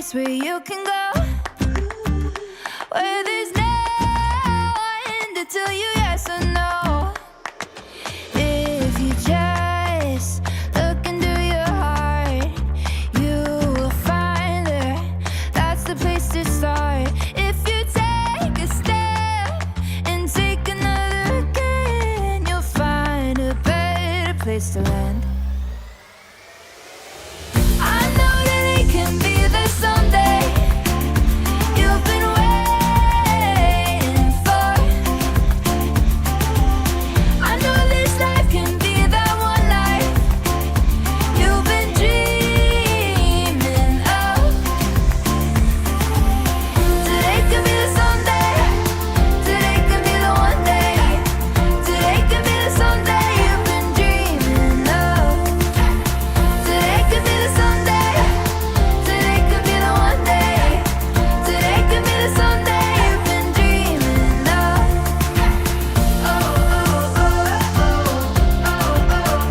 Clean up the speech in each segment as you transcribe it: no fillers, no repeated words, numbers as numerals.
place where you can go, where there's no one to tell you yes or no. If you just look into your heart, you will find there. That's the place to start. If you take a step and take another again, you'll find a better place to land. I know that it can be there someday. You've been waiting for. I know this life can be that one life you've been dreaming of. Today could be the someday. Today could be the one day. Today could be the someday you've been dreaming of. Today could be the someday. Today could be the one day. Today could be the someday you've been dreaming of. Oh, oh, oh, oh, oh, oh,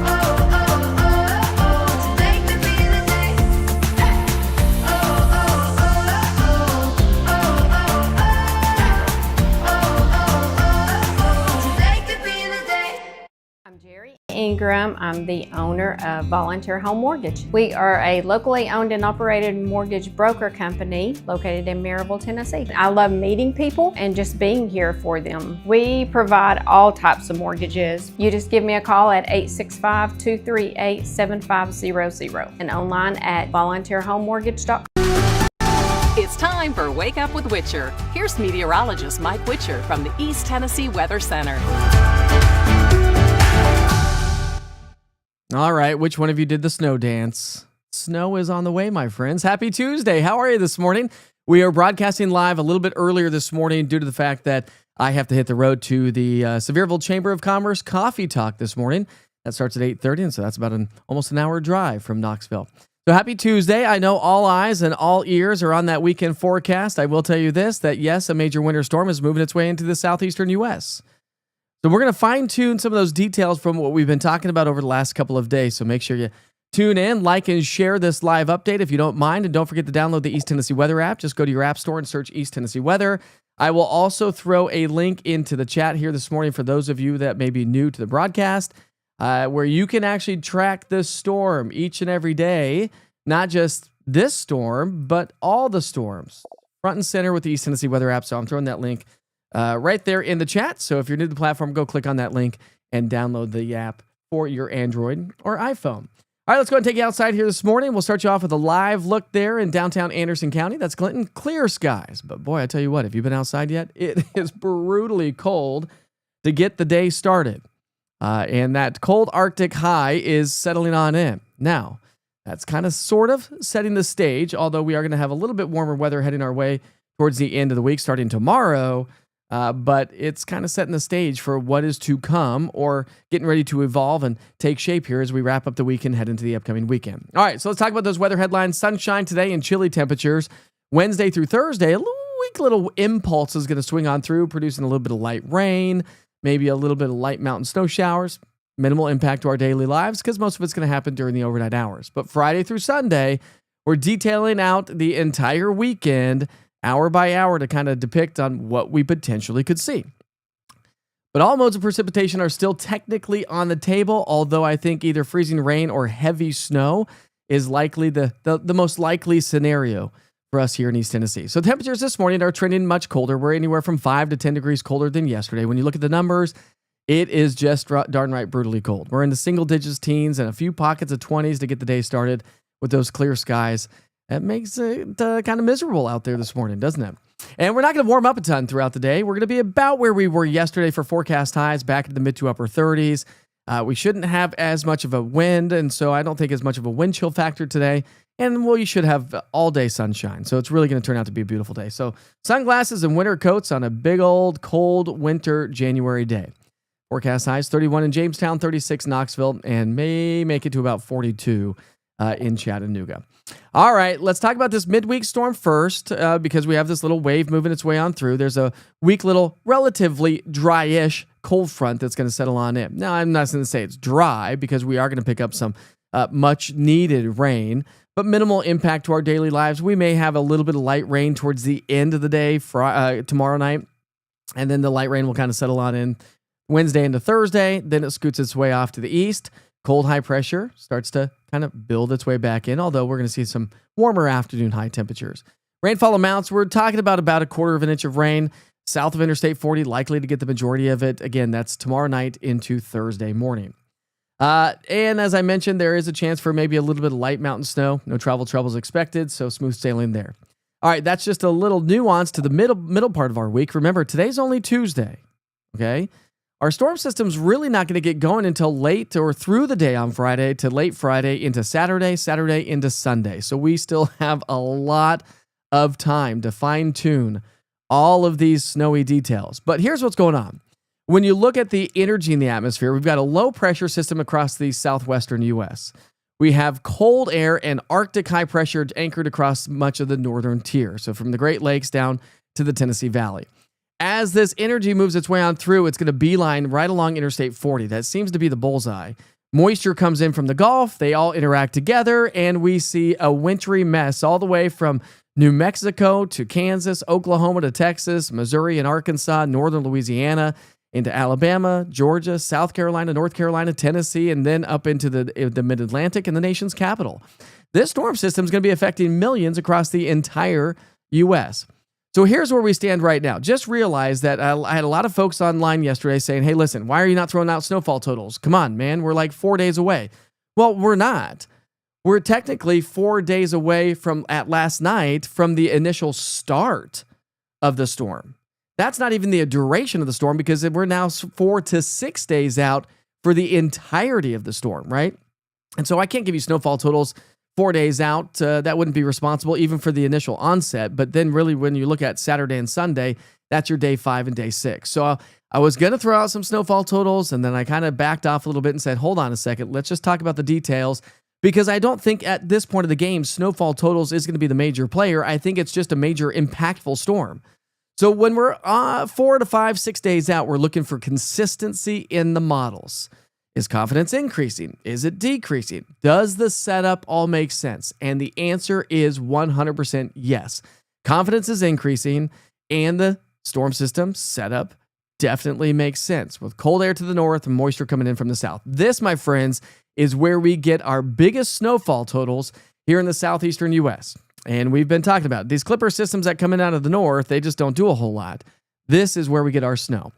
oh, oh, oh. Today could be the day. Oh, oh, oh, oh, oh, today could be the day. I'm Jerry Ingram. I'm the owner of Volunteer Home Mortgage. We are a locally owned and operated mortgage broker company located in Maryville, Tennessee. I love meeting people and just being here for them. We provide all types of mortgages. You just give me a call at 865-238-7500 and online at volunteerhomemortgage.com. It's time for Wake Up with Witcher. Here's meteorologist Mike Witcher from the East Tennessee Weather Center. All right, which one of you did the snow dance? Snow is on the way, my friends. Happy Tuesday. How are you this morning? We are broadcasting live a little bit earlier this morning due to the fact that I have to hit the road to the Sevierville Chamber of Commerce Coffee Talk this morning. That starts at 8:30, and so that's about almost an hour drive from Knoxville. So happy Tuesday. I know all eyes and all ears are on that weekend forecast. I will tell you this, that yes, a major winter storm is moving its way into the southeastern U.S., so we're going to fine-tune some of those details from what we've been talking about over the last couple of days. So make sure you tune in, like, and share this live update if you don't mind. And don't forget to download the East Tennessee Weather app. Just go to your app store and search East Tennessee Weather. I will also throw a link into the chat here this morning for those of you that may be new to the broadcast, where you can actually track this storm each and every day. Not just this storm, but all the storms. Front and center with the East Tennessee Weather app. So I'm throwing that link right there in the chat. So if you're new to the platform, go click on that link and download the app for your Android or iPhone. All right, let's go ahead and take you outside here this morning. We'll start you off with a live look there in downtown Anderson County. That's Clinton. Clear skies. But boy, I tell you what, have you been outside yet? It is brutally cold to get the day started. And that cold Arctic high is settling on in. Now, that's kind of sort of setting the stage, although we are going to have a little bit warmer weather heading our way towards the end of the week, starting tomorrow. But it's kind of setting the stage for what is to come or getting ready to evolve and take shape here as we wrap up the week and head into the upcoming weekend. All right, so let's talk about those weather headlines. Sunshine today and chilly temperatures. Wednesday through Thursday, a weak little impulse is going to swing on through, producing a little bit of light rain, maybe a little bit of light mountain snow showers. Minimal impact to our daily lives because most of it's going to happen during the overnight hours. But Friday through Sunday, we're detailing out the entire weekend hour by hour to kind of depict on what we potentially could see. But all modes of precipitation are still technically on the table, although I think either freezing rain or heavy snow is likely the most likely scenario for us here in East Tennessee. So temperatures this morning are trending much colder. We're anywhere from 5 to 10 degrees colder than yesterday. When you look at the numbers, it is just darn right brutally cold. We're in the single digits, teens, and a few pockets of 20s to get the day started with those clear skies. That makes it kind of miserable out there this morning, doesn't it? And we're not going to warm up a ton throughout the day. We're going to be about where we were yesterday for forecast highs, back into the mid to upper 30s. We shouldn't have as much of a wind, and so I don't think as much of a wind chill factor today. And well, you should have all day sunshine. So it's really going to turn out to be a beautiful day. So sunglasses and winter coats on a big old cold winter January day. Forecast highs 31 in Jamestown, 36 Knoxville, and may make it to about 42 in Chattanooga. All right, let's talk about this midweek storm first because we have this little wave moving its way on through. There's a weak little, relatively dry-ish cold front that's going to settle on in. Now, I'm not going to say it's dry because we are going to pick up some much-needed rain, but minimal impact to our daily lives. We may have a little bit of light rain towards the end of the day, tomorrow night, and then the light rain will kind of settle on in Wednesday into Thursday. Then it scoots its way off to the east. Cold high pressure starts to kind of build its way back in, although we're going to see some warmer afternoon high temperatures. Rainfall amounts, we're talking about a quarter of an inch of rain south of Interstate 40, likely to get the majority of it. Again, that's tomorrow night into Thursday morning. And as I mentioned, there is a chance for maybe a little bit of light mountain snow. No travel troubles expected, so smooth sailing there. All right, that's just a little nuance to the middle part of our week. Remember, today's only Tuesday, okay? Our storm system's really not going to get going until late or through the day on Friday to late Friday into Saturday, Saturday into Sunday. So we still have a lot of time to fine-tune all of these snowy details. But here's what's going on. When you look at the energy in the atmosphere, we've got a low pressure system across the southwestern U.S. We have cold air and Arctic high pressure anchored across much of the northern tier. So from the Great Lakes down to the Tennessee Valley. As this energy moves its way on through, it's going to beeline right along Interstate 40. That seems to be the bullseye. Moisture comes in from the Gulf. They all interact together, and we see a wintry mess all the way from New Mexico to Kansas, Oklahoma to Texas, Missouri and Arkansas, northern Louisiana, into Alabama, Georgia, South Carolina, North Carolina, Tennessee, and then up into the mid-Atlantic and the nation's capital. This storm system is going to be affecting millions across the entire U.S. So here's where we stand right now. Just realize that I had a lot of folks online yesterday saying, hey, listen, why are you not throwing out snowfall totals? Come on, man, we're like 4 days away. Well, we're not. We're technically 4 days away from, at last night, from the initial start of the storm. That's not even the duration of the storm because we're now 4 to 6 days out for the entirety of the storm, right? And so I can't give you snowfall totals 4 days out. That wouldn't be responsible even for the initial onset. But then really when you look at Saturday and Sunday, that's your day 5 and day 6. So I was going to throw out some snowfall totals, and then I kind of backed off a little bit and said, hold on a second, let's just talk about the details. Because I don't think at this point of the game, snowfall totals is going to be the major player. I think it's just a major impactful storm. So when we're 4 to 5, 6 days out, we're looking for consistency in the models. Is confidence increasing? Is it decreasing? Does the setup all make sense? And the answer is 100% yes. Confidence is increasing, and the storm system setup definitely makes sense with cold air to the north and moisture coming in from the south. This, my friends, is where we get our biggest snowfall totals here in the southeastern U.S. And we've been talking about these clipper systems that come in out of the north. They just don't do a whole lot. This is where we get our snow.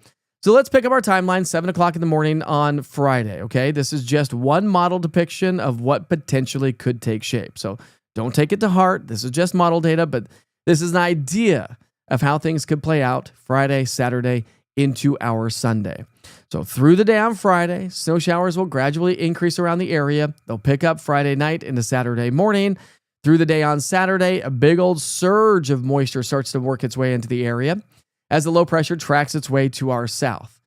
So let's pick up our timeline, 7 o'clock in the morning on Friday, okay? This is just one model depiction of what potentially could take shape. So don't take it to heart. This is just model data, but this is an idea of how things could play out Friday, Saturday, into our Sunday. So through the day on Friday, snow showers will gradually increase around the area. They'll pick up Friday night into Saturday morning. Through the day on Saturday, a big old surge of moisture starts to work its way into the area as the low pressure tracks its way to our south.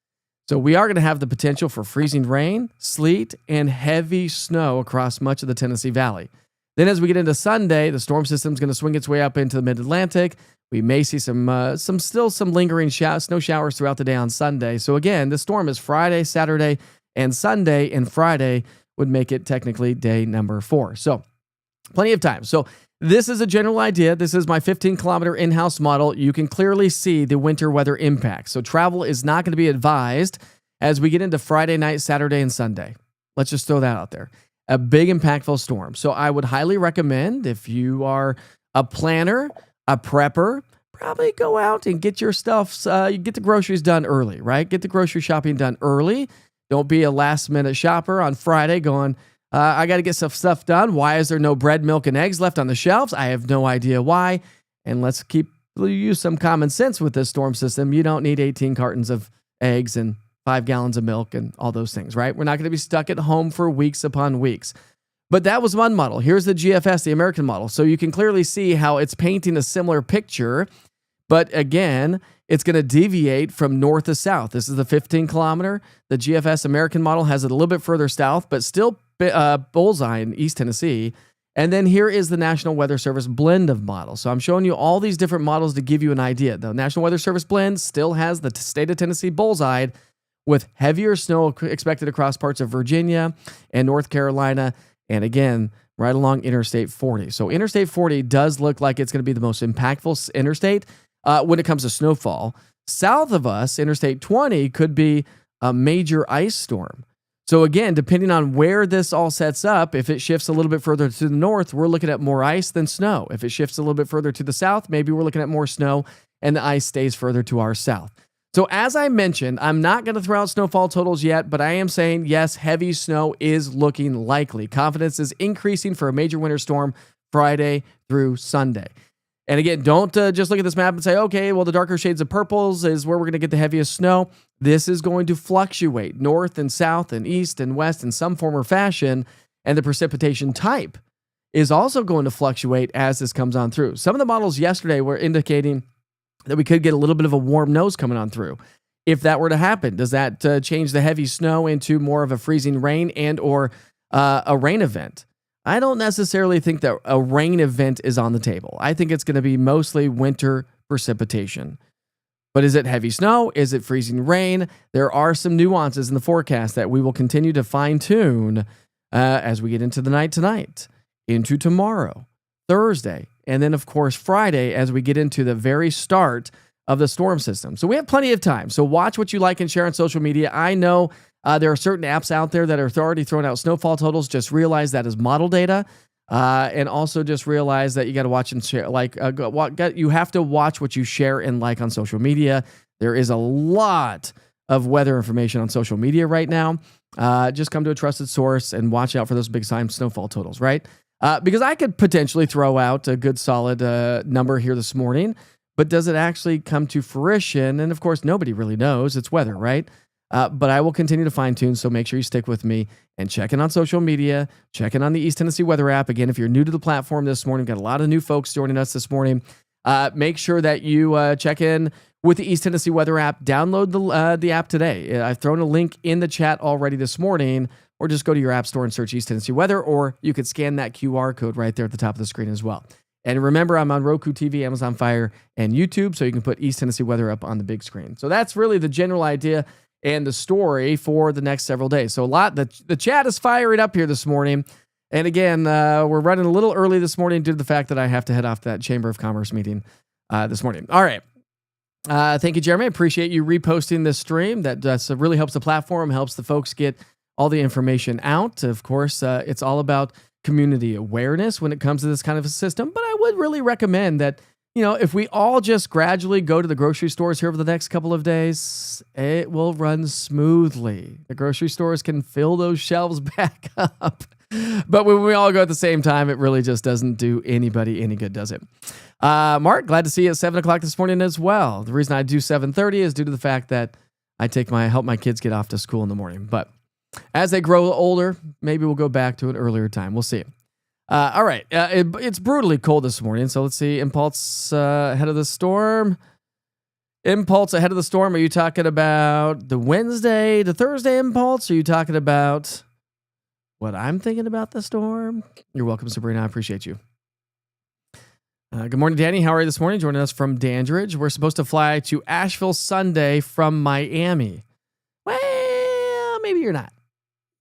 So we are going to have the potential for freezing rain, sleet, and heavy snow across much of the Tennessee Valley. Then as we get into Sunday, the storm system is going to swing its way up into the mid-Atlantic. We may see some lingering snow showers throughout the day on Sunday. So again, the storm is Friday, Saturday, and Sunday, and Friday would make it technically day number 4. So plenty of time. So this is a general idea. This is my 15-kilometer in-house model. You can clearly see the winter weather impact. So travel is not going to be advised as we get into Friday night, Saturday, and Sunday. Let's just throw that out there. A big impactful storm. So I would highly recommend, if you are a planner, a prepper, probably go out and get your stuff, get the groceries done early, right? Get the grocery shopping done early. Don't be a last-minute shopper on Friday going, I got to get some stuff done. Why is there no bread, milk, and eggs left on the shelves? I have no idea why. And let's use some common sense with this storm system. You don't need 18 cartons of eggs and 5 gallons of milk and all those things, right? We're not going to be stuck at home for weeks upon weeks. But that was one model. Here's the GFS, the American model. So you can clearly see how it's painting a similar picture. But again, it's going to deviate from north to south. This is the 15-kilometer. The GFS American model has it a little bit further south, but still bullseye in East Tennessee. And then here is the National Weather Service blend of models. So I'm showing you all these different models to give you an idea. The National Weather Service blend still has the state of Tennessee bullseye with heavier snow expected across parts of Virginia and North Carolina and again, right along Interstate 40. So Interstate 40 does look like it's going to be the most impactful interstate when it comes to snowfall. South of us, Interstate 20 could be a major ice storm. So again, depending on where this all sets up, if it shifts a little bit further to the north, we're looking at more ice than snow. If it shifts a little bit further to the south, maybe we're looking at more snow and the ice stays further to our south. So as I mentioned, I'm not going to throw out snowfall totals yet, but I am saying, yes, heavy snow is looking likely. Confidence is increasing for a major winter storm Friday through Sunday. And again, don't just look at this map and say, okay, well, the darker shades of purples is where we're going to get the heaviest snow. This is going to fluctuate north and south and east and west in some form or fashion. And the precipitation type is also going to fluctuate as this comes on through. Some of the models yesterday were indicating that we could get a little bit of a warm nose coming on through. If that were to happen, does that change the heavy snow into more of a freezing rain and or a rain event? I don't necessarily think that a rain event is on the table. I think it's going to be mostly winter precipitation. But is it heavy snow? Is it freezing rain? There are some nuances in the forecast that we will continue to fine-tune as we get into the night tonight, into tomorrow, Thursday, and then, of course, Friday as we get into the very start of the storm system. So we have plenty of time. So watch what you like and share on social media. I know there are certain apps out there that are already throwing out snowfall totals. Just realize that is model data. And also just realize that you got to watch and share. You have to watch what you share and like on social media. There is a lot of weather information on social media right now. Just come to a trusted source and watch out for those big time snowfall totals, right? Because I could potentially throw out a good solid number here this morning, but does it actually come to fruition? And of course, nobody really knows. It's weather, right? But I will continue to fine tune. So make sure you stick with me and check in on social media, check in on the East Tennessee Weather app. Again, if you're new to the platform this morning, we've got a lot of new folks joining us this morning. Make sure that you check in with the East Tennessee Weather app. Download the app today. I've thrown a link in the chat already this morning, or just go to your app store and search East Tennessee Weather, or you could scan that QR code right there at the top of the screen as well. And remember, I'm on Roku TV, Amazon Fire, and YouTube, so you can put East Tennessee Weather up on the big screen. So that's really the general idea and the story for the next several days. So the chat is firing up here this morning. And again, we're running a little early this morning due to the fact that I have to head off to that Chamber of Commerce meeting this morning. All right. Thank you, Jeremy. I appreciate you reposting this stream. That really helps the platform, helps the folks get all the information out. Of course, it's all about community awareness when it comes to this kind of a system. But I would really recommend that, if we all just gradually go to the grocery stores here over the next couple of days, it will run smoothly. The grocery stores can fill those shelves back up. But when we all go at the same time, it really just doesn't do anybody any good, does it? Mark, glad to see you at 7 o'clock this morning as well. The reason I do 7:30 is due to the fact that I help my kids get off to school in the morning. But as they grow older, maybe we'll go back to an earlier time. We'll see. All right. It's brutally cold this morning. So let's see. Impulse ahead of the storm. Impulse ahead of the storm. Are you talking about the Wednesday to Thursday impulse? Or are you talking about what I'm thinking about the storm? You're welcome, Sabrina. I appreciate you. Good morning, Danny. How are you this morning? Joining us from Dandridge. We're supposed to fly to Asheville Sunday from Miami. Well, maybe you're not.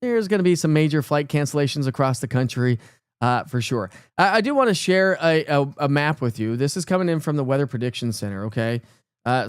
There's going to be some major flight cancellations across the country. For sure. I do want to share a map with you. This is coming in from the Weather Prediction Center, okay?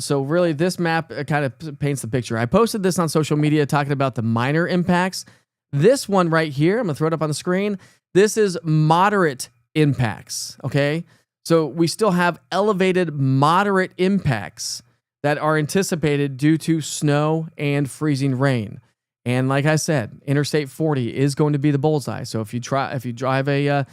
So really, this map kind of paints the picture. I posted this on social media talking about the minor impacts. This one right here, I'm going to throw it up on the screen. This is moderate impacts, okay? So we still have elevated moderate impacts that are anticipated due to snow and freezing rain. And like I said, Interstate 40 is going to be the bullseye. So if you drive a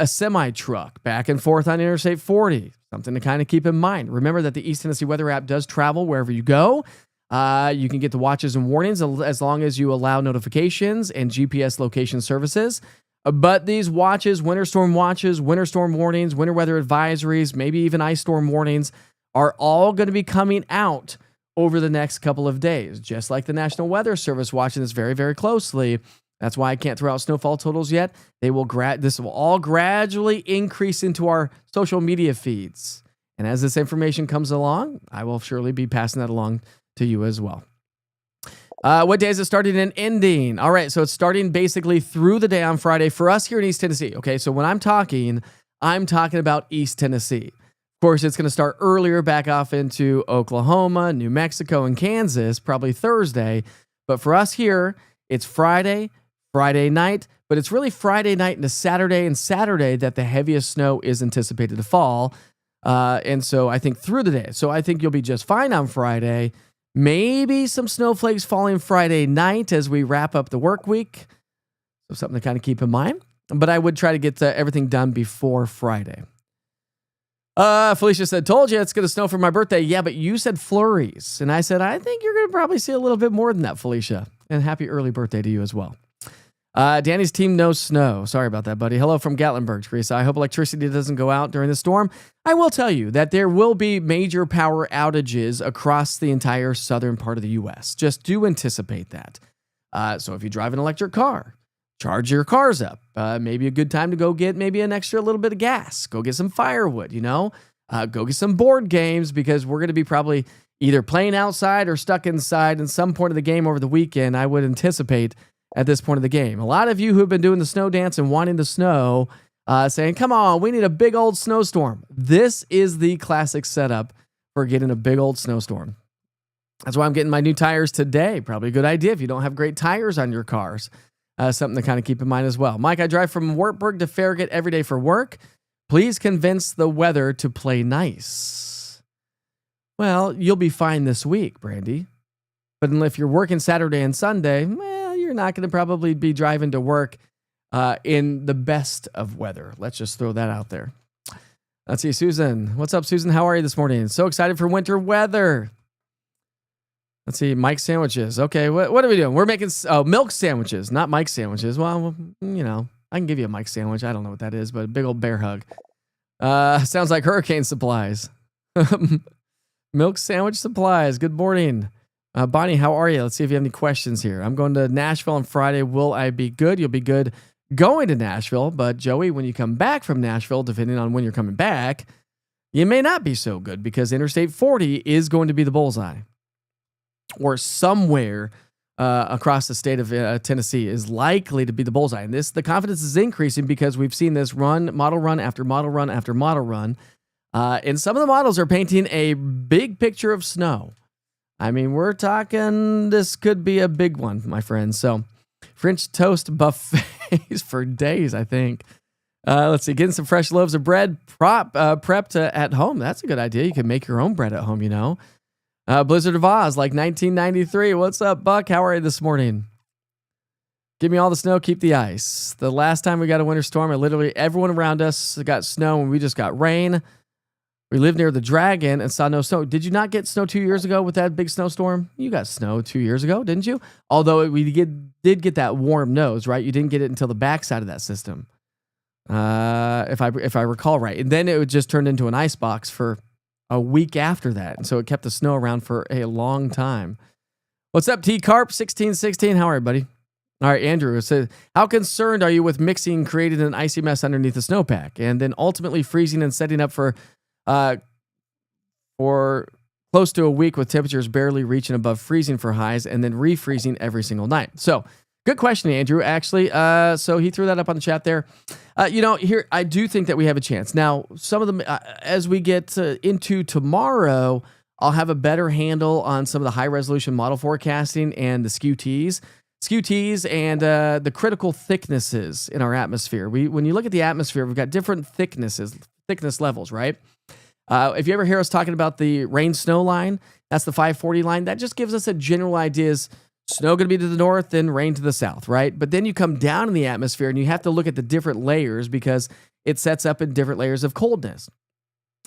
semi truck back and forth on Interstate 40, something to kind of keep in mind. Remember that the East Tennessee Weather app does travel wherever you go. You can get the watches and warnings as long as you allow notifications and GPS location services. But these watches, winter storm warnings, winter weather advisories, maybe even ice storm warnings, are all going to be coming out over the next couple of days, just like the National Weather Service watching this very, very closely. That's why I can't throw out snowfall totals yet. This will all gradually increase into our social media feeds. And as this information comes along, I will surely be passing that along to you as well. What day is it starting and ending? All right, so it's starting basically through the day on Friday for us here in East Tennessee. Okay, so when I'm talking about East Tennessee. Of course, it's going to start earlier back off into Oklahoma, New Mexico, and Kansas, probably Thursday. But for us here, it's Friday night, but it's really Friday night into Saturday and Saturday that the heaviest snow is anticipated to fall. And so I think through the day. So I think you'll be just fine on Friday. Maybe some snowflakes falling Friday night as we wrap up the work week. So something to kind of keep in mind. But I would try to get everything done before Friday. Felicia said, told you it's going to snow for my birthday. Yeah, but you said flurries. And I said, I think you're going to probably see a little bit more than that, Felicia. And happy early birthday to you as well. Danny's team knows snow. Sorry about that, buddy. Hello from Gatlinburg, Teresa. I hope electricity doesn't go out during the storm. I will tell you that there will be major power outages across the entire southern part of the U.S. Just do anticipate that. So if you drive an electric car, charge your cars up. Maybe a good time to go get maybe an extra little bit of gas. Go get some firewood, go get some board games because we're going to be probably either playing outside or stuck inside in some point of the game over the weekend, I would anticipate at this point of the game. A lot of you who have been doing the snow dance and wanting the snow, saying, come on, we need a big old snowstorm. This is the classic setup for getting a big old snowstorm. That's why I'm getting my new tires today. Probably a good idea if you don't have great tires on your cars. Something to kind of keep in mind as well. Mike, I drive from Wartburg to Farragut every day for work. Please convince the weather to play nice. Well, you'll be fine this week, Brandy. But if you're working Saturday and Sunday, you're not going to probably be driving to work in the best of weather. Let's just throw that out there. Let's see, Susan. What's up, Susan? How are you this morning? So excited for winter weather. Let's see, Mike sandwiches. Okay, what are we doing? We're making milk sandwiches, not Mike sandwiches. Well, I can give you a Mike sandwich. I don't know what that is, but a big old bear hug. Sounds like hurricane supplies. Milk sandwich supplies. Good morning. Bonnie, how are you? Let's see if you have any questions here. I'm going to Nashville on Friday. Will I be good? You'll be good going to Nashville. But Joey, when you come back from Nashville, depending on when you're coming back, you may not be so good because Interstate 40 is going to be the bullseye. Or somewhere across the state of Tennessee is likely to be the bullseye. And the confidence is increasing because we've seen this model run after model run after model run. And some of the models are painting a big picture of snow. I mean, we're talking, this could be a big one, my friends. So French toast buffets for days, I think. Let's see, getting some fresh loaves of bread prepped at home. That's a good idea. You can make your own bread at home, Blizzard of Oz, like 1993. What's up, Buck? How are you this morning? Give me all the snow, keep the ice. The last time we got a winter storm, literally everyone around us got snow and we just got rain. We lived near the Dragon and saw no snow. Did you not get snow 2 years ago with that big snowstorm? You got snow 2 years ago, didn't you? Although we did get that warm nose, right? You didn't get it until the backside of that system, if I recall right. And then it would just turn into an ice box for a week after that. And so it kept the snow around for a long time. What's up, T-Carp 1616? How are you, buddy? All right, Andrew says, how concerned are you with mixing, creating an icy mess underneath the snowpack, and then ultimately freezing and setting up for close to a week with temperatures barely reaching above freezing for highs and then refreezing every single night? So good question, Andrew, actually. So he threw that up on the chat there. Here, I do think that we have a chance. Now, some of them, as we get into tomorrow, I'll have a better handle on some of the high-resolution model forecasting and the skew-tees and the critical thicknesses in our atmosphere. When you look at the atmosphere, we've got different thickness levels, right? If you ever hear us talking about the rain-snow line, that's the 540 line. That just gives us a general idea. Is snow going to be to the north, then rain to the south, right? But then you come down in the atmosphere and you have to look at the different layers because it sets up in different layers of coldness.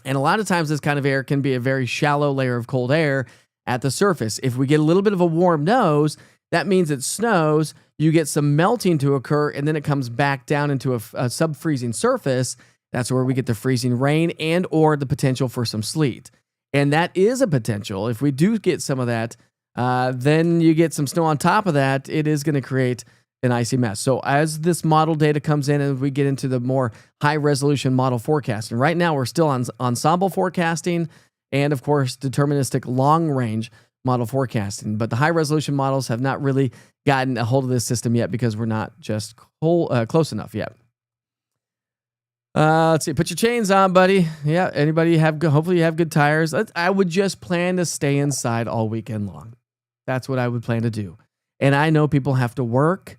And a lot of times this kind of air can be a very shallow layer of cold air at the surface. If we get a little bit of a warm nose, that means it snows, you get some melting to occur, and then it comes back down into a sub-freezing surface. That's where we get the freezing rain and or the potential for some sleet. And that is a potential. If we do get some of that, then you get some snow on top of that, it is going to create an icy mess. So as this model data comes in and we get into the more high-resolution model forecasting, right now we're still on ensemble forecasting and, of course, deterministic long-range. model forecasting, but the high resolution models have not really gotten a hold of this system yet because we're not just close enough yet. Let's see. Put your chains on, buddy. Yeah. Anybody hopefully you have good tires. I would just plan to stay inside all weekend long. That's what I would plan to do. And I know people have to work.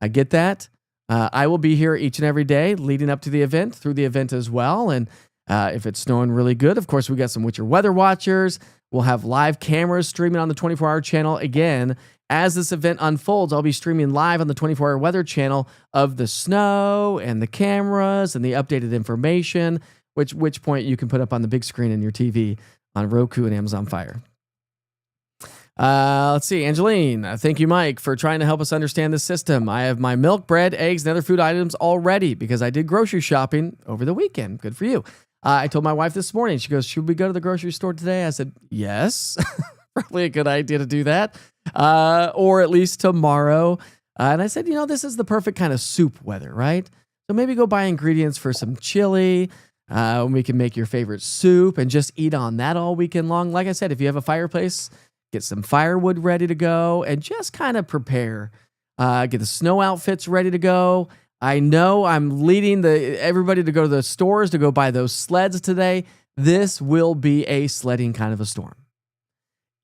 I get that. I will be here each and every day leading up to the event, through the event as well. And if it's snowing really good, of course, we got some Witcher weather watchers. We'll have live cameras streaming on the 24-hour channel. Again, as this event unfolds, I'll be streaming live on the 24-hour weather channel of the snow and the cameras and the updated information, which point you can put up on the big screen in your TV on Roku and Amazon Fire. Let's see. Angeline, thank you, Mike, for trying to help us understand the system. I have my milk, bread, eggs, and other food items all ready because I did grocery shopping over the weekend. Good for you. I told my wife this morning, she goes, should we go to the grocery store today? I said, yes, probably a good idea to do that. Or at least tomorrow. And I said, this is the perfect kind of soup weather, right? So maybe go buy ingredients for some chili. We can make your favorite soup and just eat on that all weekend long. Like I said, if you have a fireplace, get some firewood ready to go and just kind of prepare. Get the snow outfits ready to go. I know I'm leading everybody to go to the stores to go buy those sleds today. This will be a sledding kind of a storm.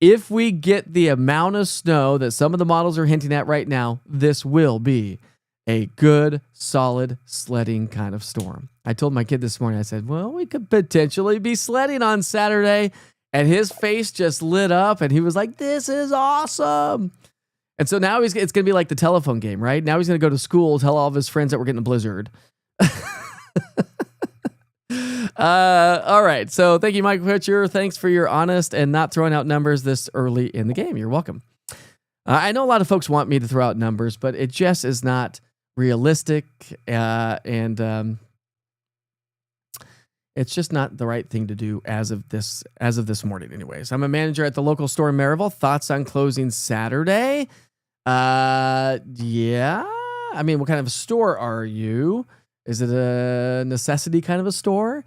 If we get the amount of snow that some of the models are hinting at right now, this will be a good, solid sledding kind of storm. I told my kid this morning, I said, well, we could potentially be sledding on Saturday. And his face just lit up and he was like, this is awesome. And so now it's going to be like the telephone game, right? Now he's going to go to school, tell all of his friends that we're getting a blizzard. All right. So thank you, Mike Witcher. Thanks for your honest and not throwing out numbers this early in the game. You're welcome. I know a lot of folks want me to throw out numbers, but it just is not realistic. And it's just not the right thing to do as of this morning anyways. I'm a manager at the local store in Maryville. Thoughts on closing Saturday? Yeah. I mean, what kind of a store are you? Is it a necessity kind of a store?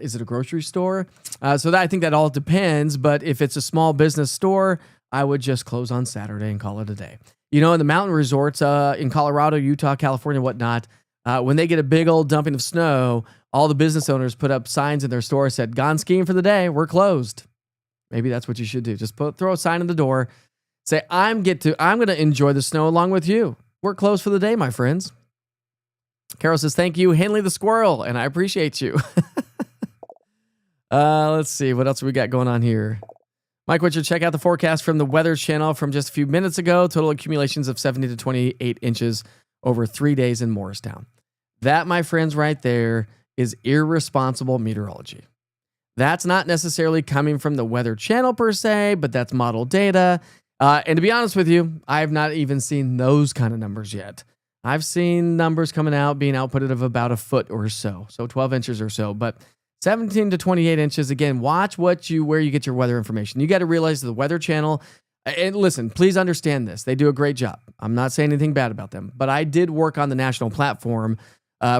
Is it a grocery store? I think that all depends. But if it's a small business store, I would just close on Saturday and call it a day. In the mountain resorts in Colorado, Utah, California, whatnot, when they get a big old dumping of snow, all the business owners put up signs in their store said, gone skiing for the day, we're closed. Maybe that's what you should do. Just throw a sign in the door. Say, I'm going to enjoy the snow along with you. We're closed for the day, my friends. Carol says, thank you, Henley the Squirrel, and I appreciate you. Let's see, what else we got going on here? Mike Witcher, check out the forecast from the Weather Channel from just a few minutes ago. Total accumulations of 70 to 28 inches over 3 days in Morristown. That, my friends, right there is irresponsible meteorology. That's not necessarily coming from the Weather Channel per se, but that's model data. And to be honest with you, I have not even seen those kind of numbers yet. I've seen numbers coming out, being outputted of about a foot or so 12 inches or so. But 17 to 28 inches, again, watch where you get your weather information. You got to realize the Weather Channel, and listen, please understand this. They do a great job. I'm not saying anything bad about them, but I did work on the national platform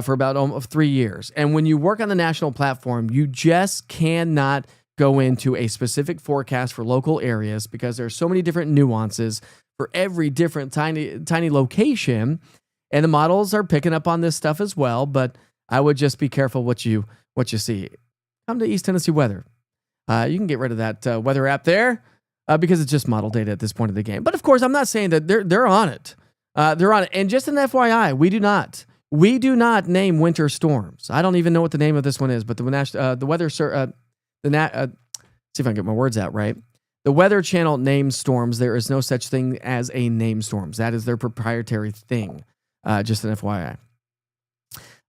for about almost 3 years. And when you work on the national platform, you just cannot go into a specific forecast for local areas because there are so many different nuances for every different tiny location. And the models are picking up on this stuff as well, but I would just be careful what you see. Come to East Tennessee Weather. You can get rid of that weather app there because it's just model data at this point of the game. But of course, I'm not saying that they're on it. They're on it. And just an FYI, we do not name winter storms. I don't even know what the name of this one is, but the weather see if I can get my words out right. The Weather Channel names storms. There is no such thing as a name storms. That is their proprietary thing. Just an FYI.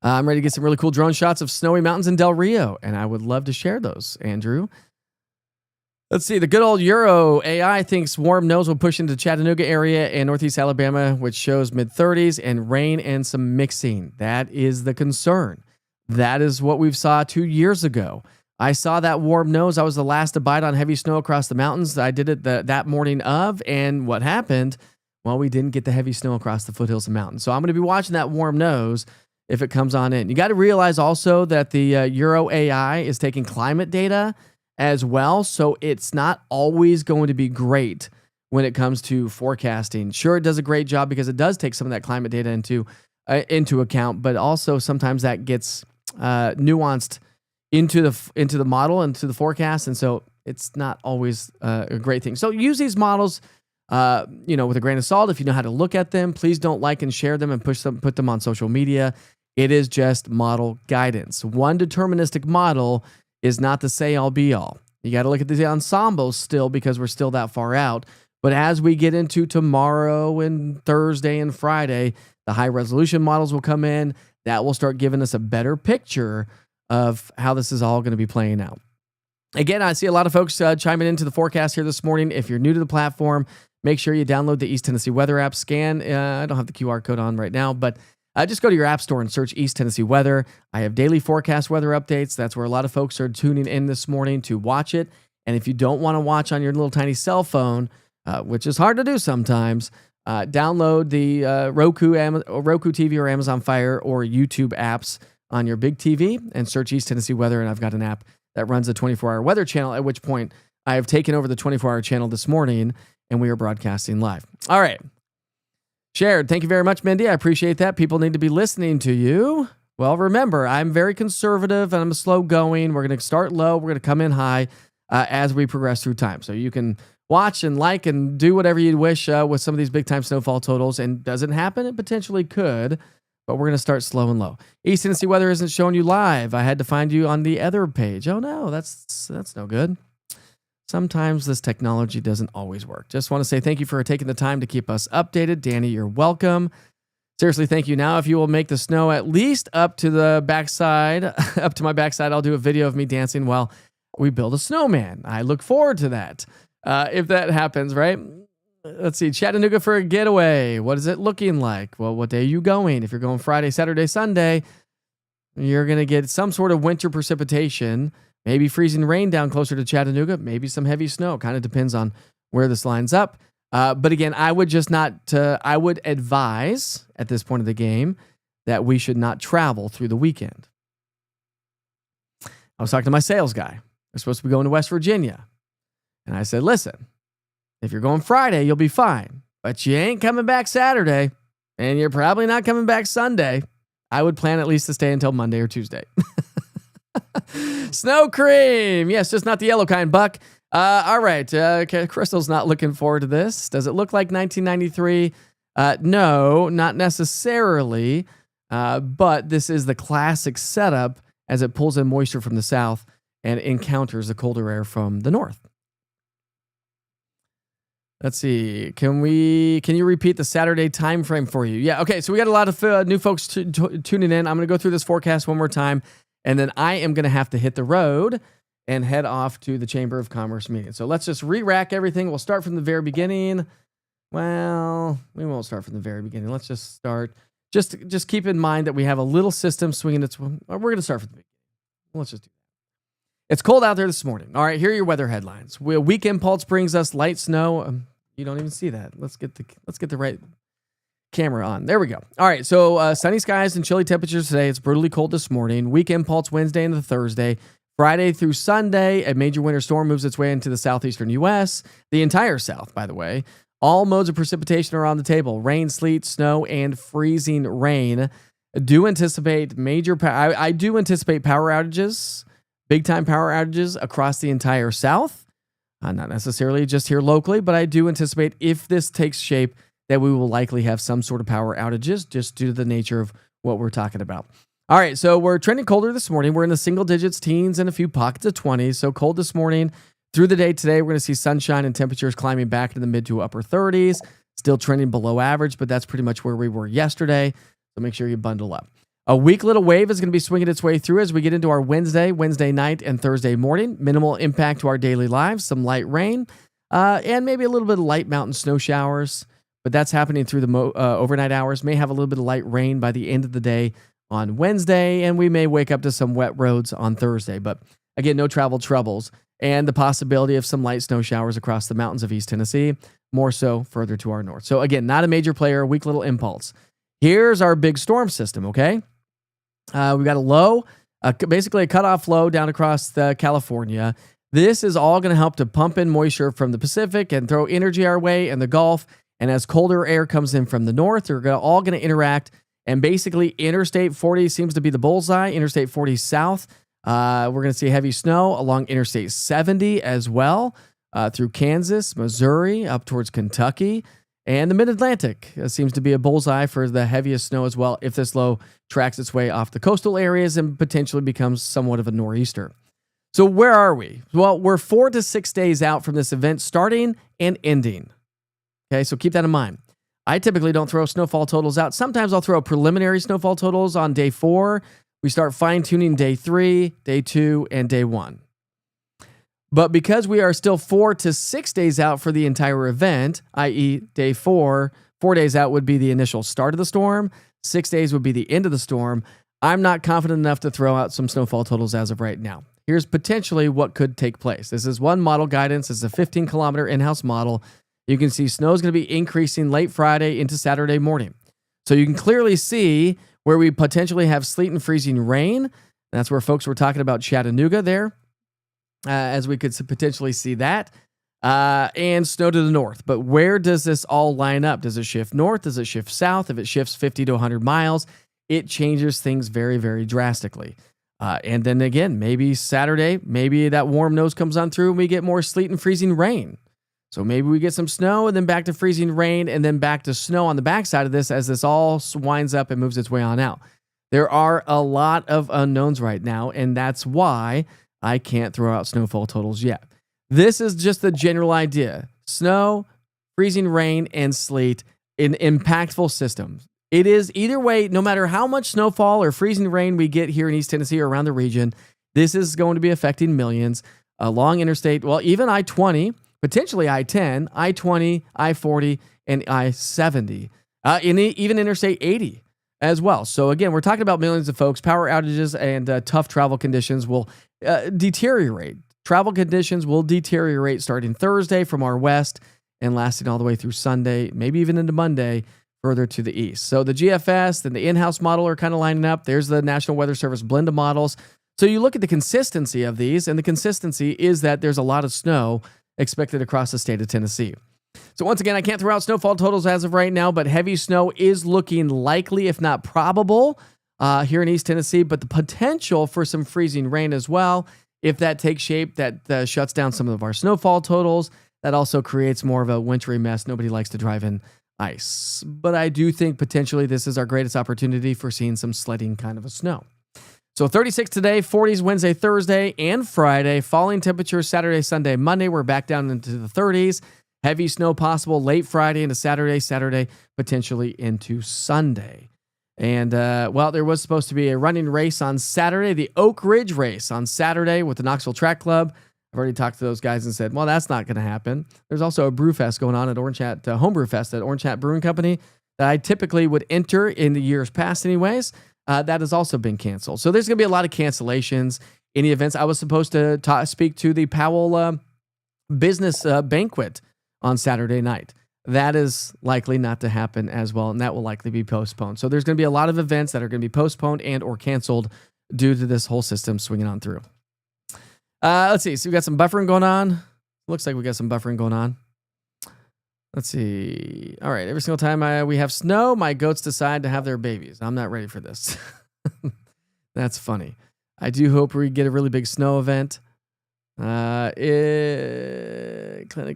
I'm ready to get some really cool drone shots of snowy mountains in Del Rio, and I would love to share those, Andrew. Let's see. The good old Euro AI thinks warm nose will push into Chattanooga area and northeast Alabama, which shows mid-30s and rain and some mixing. That is the concern. That is what we've saw 2 years ago. I saw that warm nose. I was the last to bite on heavy snow across the mountains. I did it that morning of, and what happened? Well, we didn't get the heavy snow across the foothills and mountains. So I'm going to be watching that warm nose if it comes on in. You got to realize also that the Euro AI is taking climate data as well. So it's not always going to be great when it comes to forecasting. Sure, it does a great job because it does take some of that climate data into account, but also sometimes that gets nuanced into the model, into the forecast, and so it's not always a great thing. So use these models, with a grain of salt. If you know how to look at them, please don't like and share them and put them on social media. It is just model guidance. One deterministic model is not the say-all be-all. You got to look at the ensembles still because we're still that far out. But as we get into tomorrow and Thursday and Friday, the high-resolution models will come in. That will start giving us a better picture of how this is all going to be playing out. Again, I see a lot of folks chiming into the forecast here this morning. If you're new to the platform, make sure you download the East Tennessee Weather app. Scan, I don't have the QR code on right now, but just go to your app store and search East Tennessee Weather. I have daily forecast weather updates. That's where a lot of folks are tuning in this morning to watch it. And if you don't want to watch on your little tiny cell phone, which is hard to do sometimes, download the Roku TV or Amazon Fire or YouTube apps on your big TV and search East Tennessee Weather. And I've got an app that runs a 24-hour weather channel, at which point I have taken over the 24-hour channel this morning, and we are broadcasting live. All right. Shared. Thank you very much, Mindy. I appreciate that. People need to be listening to you. Well, remember, I'm very conservative, and I'm slow going. We're going to start low. We're going to come in high as we progress through time. So you can watch and like and do whatever you wish with some of these big-time snowfall totals. And does it happen? It potentially could. But we're going to start slow and low. East Tennessee Weather isn't showing you live. I had to find you on the other page. Oh, no, that's no good. Sometimes this technology doesn't always work. Just want to say thank you for taking the time to keep us updated. Danny, you're welcome. Seriously, thank you. Now, if you will make the snow at least up to the backside, up to my backside, I'll do a video of me dancing while we build a snowman. I look forward to that. If that happens, right? Let's see, Chattanooga for a getaway. What is it looking like? Well, what day are you going? If you're going Friday, Saturday, Sunday, you're going to get some sort of winter precipitation, maybe freezing rain down closer to Chattanooga, maybe some heavy snow. Kind of depends on where this lines up. But again, I would advise at this point of the game that we should not travel through the weekend. I was talking to my sales guy. We're supposed to be going to West Virginia. And I said, listen, if you're going Friday, you'll be fine. But you ain't coming back Saturday, and you're probably not coming back Sunday. I would plan at least to stay until Monday or Tuesday. Snow cream. Yes, just not the yellow kind, Buck. All right. Okay, Crystal's not looking forward to this. Does it look like 1993? No, not necessarily. But this is the classic setup as it pulls in moisture from the south and encounters the colder air from the north. Let's see. Can you repeat the Saturday time frame for you? Yeah. Okay. So we got a lot of new folks tuning in. I'm going to go through this forecast one more time, and then I am going to have to hit the road and head off to the Chamber of Commerce meeting. So let's just re-rack everything. We'll start from the very beginning. Well, we won't start from the very beginning. Let's just start. Just keep in mind that we have a little system swinging its. We're going to start from the beginning. Let's just do that. It's cold out there this morning. All right, here are your weather headlines. Weak impulse brings us light snow. You don't even see that. Let's get the right camera on. There we go. All right, so sunny skies and chilly temperatures today. It's brutally cold this morning. Weak impulse Wednesday into Thursday. Friday through Sunday, a major winter storm moves its way into the southeastern U.S., the entire South, by the way. All modes of precipitation are on the table. Rain, sleet, snow, and freezing rain. I do anticipate power outages. Big-time power outages across the entire South. Not necessarily just here locally, but I do anticipate if this takes shape that we will likely have some sort of power outages just due to the nature of what we're talking about. All right, so we're trending colder this morning. We're in the single digits, teens, and a few pockets of 20s. So cold this morning. Through the day today, we're going to see sunshine and temperatures climbing back to the mid to upper 30s. Still trending below average, but that's pretty much where we were yesterday. So make sure you bundle up. A weak little wave is going to be swinging its way through as we get into our Wednesday night, and Thursday morning. Minimal impact to our daily lives, some light rain, and maybe a little bit of light mountain snow showers. But that's happening through the overnight hours. May have a little bit of light rain by the end of the day on Wednesday, and we may wake up to some wet roads on Thursday. But again, no travel troubles, and the possibility of some light snow showers across the mountains of East Tennessee, more so further to our north. So again, not a major player, a weak little impulse. Here's our big storm system, okay? We've got a low, basically a cutoff low down across California. This is all going to help to pump in moisture from the Pacific and throw energy our way in the Gulf. And as colder air comes in from the north, they're all going to interact. And basically, Interstate 40 seems to be the bullseye. Interstate 40 south, we're going to see heavy snow along Interstate 70 as well, through Kansas, Missouri, up towards Kentucky. And the Mid-Atlantic seems to be a bullseye for the heaviest snow as well if this low tracks its way off the coastal areas and potentially becomes somewhat of a nor'easter. So where are we? Well, we're 4 to 6 days out from this event starting and ending. Okay, so keep that in mind. I typically don't throw snowfall totals out. Sometimes I'll throw preliminary snowfall totals on day 4. We start fine-tuning day 3, day 2, and day 1. But because we are still 4 to 6 days out for the entire event, i.e. day 4 days out would be the initial start of the storm, 6 days would be the end of the storm, I'm not confident enough to throw out some snowfall totals as of right now. Here's potentially what could take place. This is one model guidance. It's a 15-kilometer in-house model. You can see snow is going to be increasing late Friday into Saturday morning. So you can clearly see where we potentially have sleet and freezing rain. That's where folks were talking about Chattanooga there, as we could potentially see that, and snow to the north. But where does this all line up? Does it shift north? Does it shift south? If it shifts 50 to 100 miles, it changes things very, very drastically. And then again, maybe Saturday, maybe that warm nose comes on through and we get more sleet and freezing rain. So maybe we get some snow and then back to freezing rain and then back to snow on the backside of this as this all winds up and moves its way on out. There are a lot of unknowns right now, and that's why I can't throw out snowfall totals yet. This is just the general idea. Snow, freezing rain, and sleet in impactful systems. It is either way, no matter how much snowfall or freezing rain we get here in East Tennessee or around the region, this is going to be affecting millions along interstate, well, even I-20, potentially I-10, I-20, I-40, and I-70, even Interstate 80 as well. So again, we're talking about millions of folks. Power outages and tough travel conditions will deteriorate. Travel conditions will deteriorate starting Thursday from our west and lasting all the way through Sunday, maybe even into Monday, further to the east. So the GFS and the in-house model are kind of lining up. There's the National Weather Service blend of models. So you look at the consistency of these, and the consistency is that there's a lot of snow expected across the state of Tennessee. So once again, I can't throw out snowfall totals as of right now, but heavy snow is looking likely, if not probable, here in East Tennessee, but the potential for some freezing rain as well. If that takes shape, that shuts down some of our snowfall totals. That also creates more of a wintry mess. Nobody likes to drive in ice. But I do think potentially this is our greatest opportunity for seeing some sledding kind of a snow. So 36 today, 40s Wednesday, Thursday, and Friday. Falling temperatures Saturday, Sunday, Monday. We're back down into the 30s. Heavy snow possible late Friday into Saturday, potentially into Sunday. And, well, there was supposed to be a running race on Saturday, the Oak Ridge race on Saturday with the Knoxville Track Club. I've already talked to those guys and said, well, that's not going to happen. There's also a brew fest going on at Orange Hat, Homebrew Fest at Orange Hat Brewing Company that I typically would enter in the years past anyways. That has also been canceled. So there's going to be a lot of cancellations. Any events. I was supposed to speak to the Powell business banquet on Saturday night. That is likely not to happen as well, and that will likely be postponed. So there's going to be a lot of events that are going to be postponed and or canceled due to this whole system swinging on through. Let's see. So we got some buffering going on. Looks like we got some buffering going on. Let's see. All right. Every single time we have snow, my goats decide to have their babies. I'm not ready for this. That's funny. I do hope we get a really big snow event. Clinic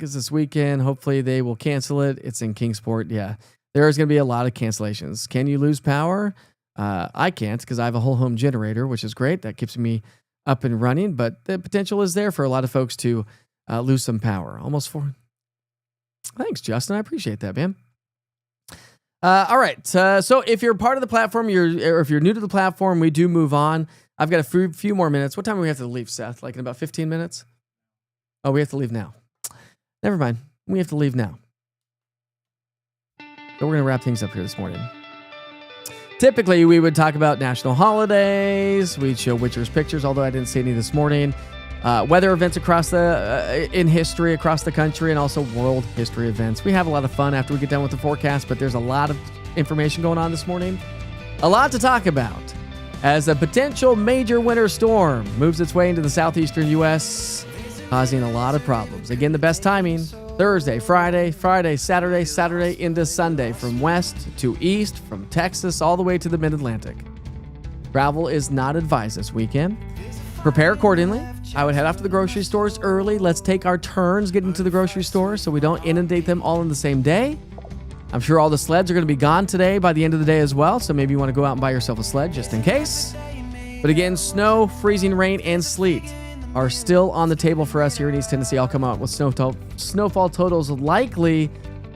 is this weekend. Hopefully they will cancel it. It's in Kingsport. Yeah. There's going to be a lot of cancellations. Can you lose power? I can't because I have a whole home generator, which is great. That keeps me up and running, but the potential is there for a lot of folks to lose some power. Almost 4. Thanks, Justin. I appreciate that, man. All right. So if you're part of the platform, or if you're new to the platform, we do move on. I've got a few more minutes. What time do we have to leave, Seth? Like in about 15 minutes? Oh, we have to leave now. Never mind. We have to leave now. So we're going to wrap things up here this morning. Typically, we would talk about national holidays. We'd show Witcher's pictures, although I didn't see any this morning. Weather events across in history across the country, and also world history events. We have a lot of fun after we get done with the forecast, but there's a lot of information going on this morning. A lot to talk about as a potential major winter storm moves its way into the southeastern U.S. causing a lot of problems. Again, the best timing, Thursday, Friday, Saturday, Saturday into Sunday, from west to east, from Texas all the way to the mid-Atlantic. Travel is not advised this weekend. Prepare accordingly. I would head off to the grocery stores early. Let's take our turns getting to the grocery store so we don't inundate them all in the same day. I'm sure all the sleds are going to be gone today by the end of the day as well, so maybe you want to go out and buy yourself a sled just in case. But again, snow, freezing rain, and sleet are still on the table for us here in East Tennessee. I'll come out with snowfall totals likely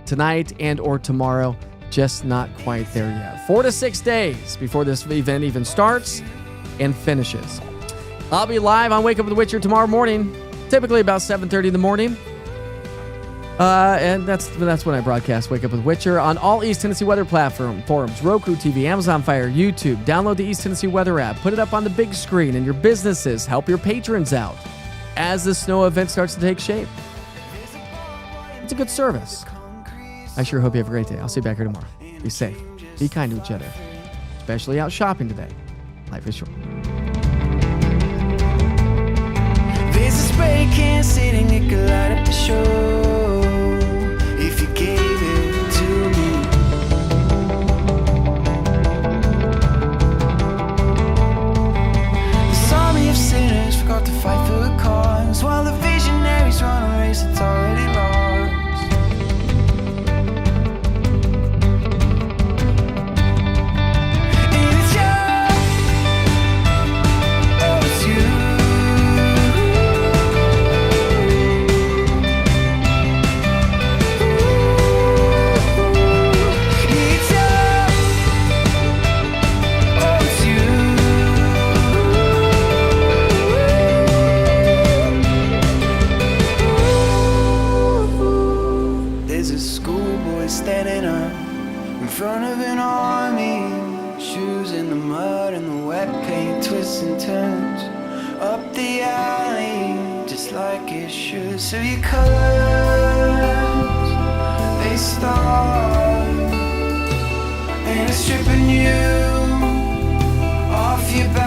tonight and or tomorrow, just not quite there yet. 4 to 6 days before this event even starts and finishes. I'll be live on Wake Up with Witcher tomorrow morning, typically about 7:30 in the morning. And that's when I broadcast Wake Up with Witcher on all East Tennessee weather forums, Roku TV, Amazon Fire, YouTube. Download the East Tennessee weather app. Put it up on the big screen in your businesses. Help your patrons out as the snow event starts to take shape. It's a good service. I sure hope you have a great day. I'll see you back here tomorrow. Be safe. Be kind to each other, especially out shopping today. Life is short. There's a spray can sitting, it could light up the show if you gave it to me. This army of sinners forgot to fight for a cause, while the visionaries run a race that's already lost. And it's you, oh it's you. Standing up in front of an army, shoes in the mud and the wet paint, twists and turns up the alley, just like it should. So your colors, they start, and it's stripping you off your back.